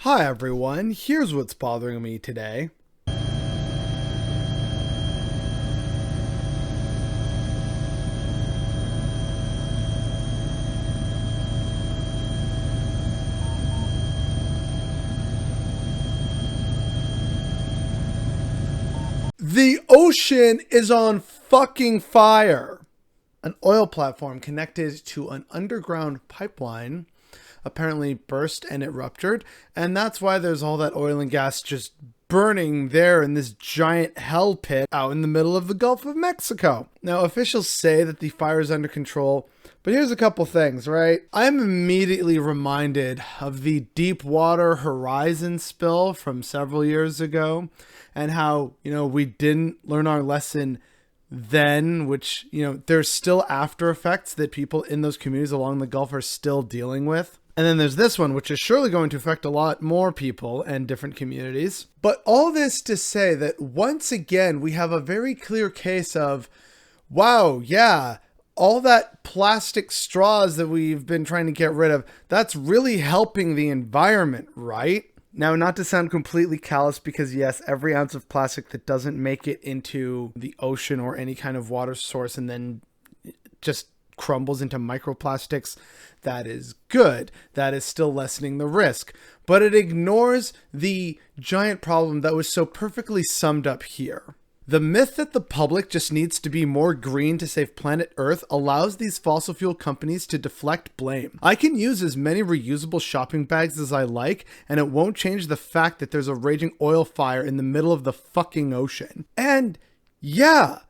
Hi everyone, here's what's bothering me today. The ocean is on fucking fire. An oil platform connected to an underground pipeline apparently burst and it ruptured, and that's why there's all that oil and gas just burning there in this giant hell pit out in the middle of the Gulf of Mexico. Now, officials say that the fire is under control, but here's a couple things, right? I'm immediately reminded of the Deepwater Horizon spill from several years ago, and how, we didn't learn our lesson then, which, there's still after effects that people in those communities along the Gulf are still dealing with. And then there's this one, which is surely going to affect a lot more people and different communities. But all this to say that once again, we have a very clear case of, wow, yeah, all that plastic straws that we've been trying to get rid of, that's really helping the environment, right? Now, not to sound completely callous, because yes, every ounce of plastic that doesn't make it into the ocean or any kind of water source and then just crumbles into microplastics, that is good. That is still lessening the risk. But it ignores the giant problem that was so perfectly summed up here. The myth that the public just needs to be more green to save planet Earth allows these fossil fuel companies to deflect blame. I can use as many reusable shopping bags as I like, and it won't change the fact that there's a raging oil fire in the middle of the fucking ocean. And yeah,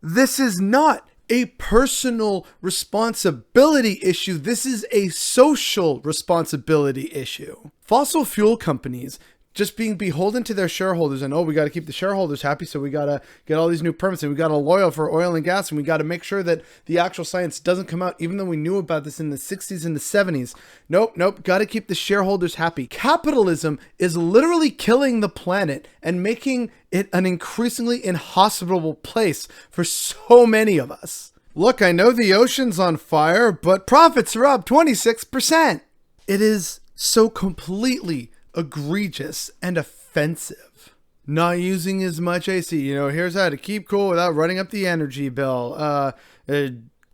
this is not a personal responsibility issue. This is a social responsibility issue. Fossil fuel companies just being beholden to their shareholders and, we got to keep the shareholders happy, so we got to get all these new permits, and we got to lawyer for oil and gas, and we got to make sure that the actual science doesn't come out, even though we knew about this in the 60s and the 70s. Nope, got to keep the shareholders happy. Capitalism is literally killing the planet and making it an increasingly inhospitable place for so many of us. Look, I know the ocean's on fire, but profits are up 26%. It is so completely egregious and offensive. Not using as much AC. Here's how to keep cool without running up the energy bill.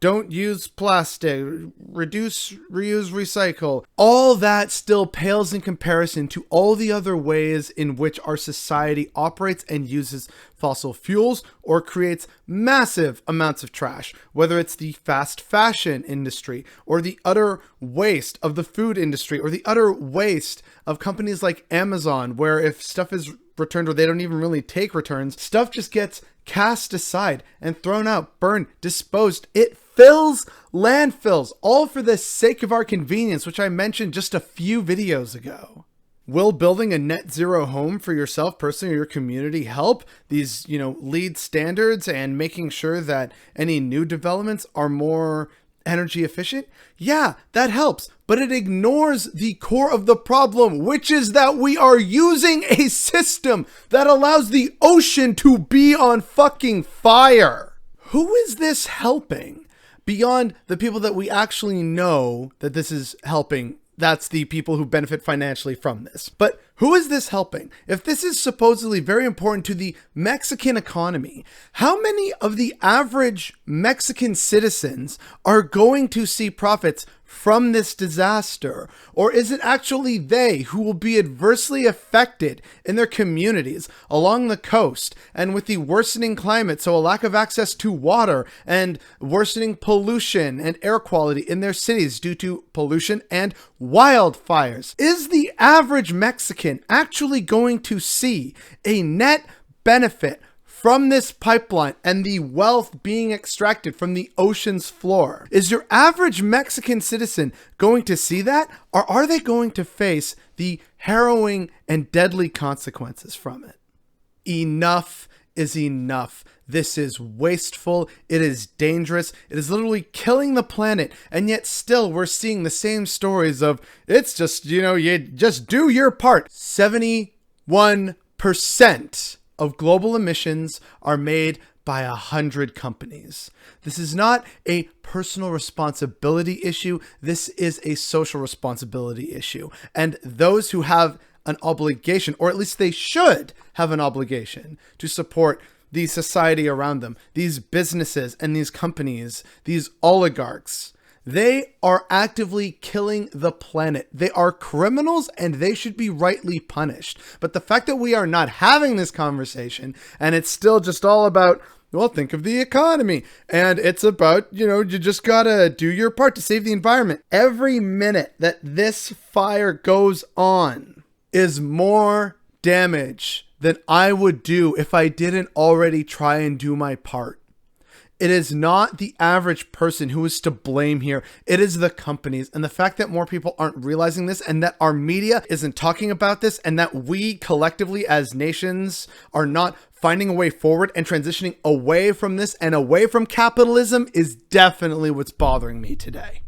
Don't use plastic. Reduce, reuse, recycle. All that still pales in comparison to all the other ways in which our society operates and uses fossil fuels or creates massive amounts of trash, whether it's the fast fashion industry or the utter waste of the food industry or the utter waste of companies like Amazon, where if stuff is returned or they don't even really take returns, stuff just gets cast aside and thrown out, burned, disposed. It fills landfills, all for the sake of our convenience, which I mentioned just a few videos ago. Will building a net zero home for yourself personally or your community help these, LEED standards and making sure that any new developments are more energy efficient? Yeah, that helps, but it ignores the core of the problem, which is that we are using a system that allows the ocean to be on fucking fire. Who is this helping? Beyond the people that we actually know that this is helping, that's the people who benefit financially from this. But who is this helping? If this is supposedly very important to the Mexican economy, how many of the average Mexican citizens are going to see profits from this disaster? Or is it actually they who will be adversely affected in their communities along the coast and with the worsening climate, so a lack of access to water and worsening pollution and air quality in their cities due to pollution and wildfires? Is the average Mexican actually going to see a net benefit from this pipeline and the wealth being extracted from the ocean's floor? Is your average Mexican citizen going to see that? Or are they going to face the harrowing and deadly consequences from it? Enough is enough. This is wasteful. It is dangerous. It is literally killing the planet. And yet still we're seeing the same stories of, it's just, you just do your part. 71% of global emissions are made by 100 companies. This is not a personal responsibility issue. This is a social responsibility issue. And those who have an obligation, or at least they should have an obligation, to support the society around them, these businesses and these companies, these oligarchs, they are actively killing the planet. They are criminals and they should be rightly punished. But the fact that we are not having this conversation and it's still just all about, well, think of the economy. And it's about, you just gotta do your part to save the environment. Every minute that this fire goes on is more damage than I would do if I didn't already try and do my part. It is not the average person who is to blame here. It is the companies. And the fact that more people aren't realizing this and that our media isn't talking about this and that we collectively as nations are not finding a way forward and transitioning away from this and away from capitalism is definitely what's bothering me today.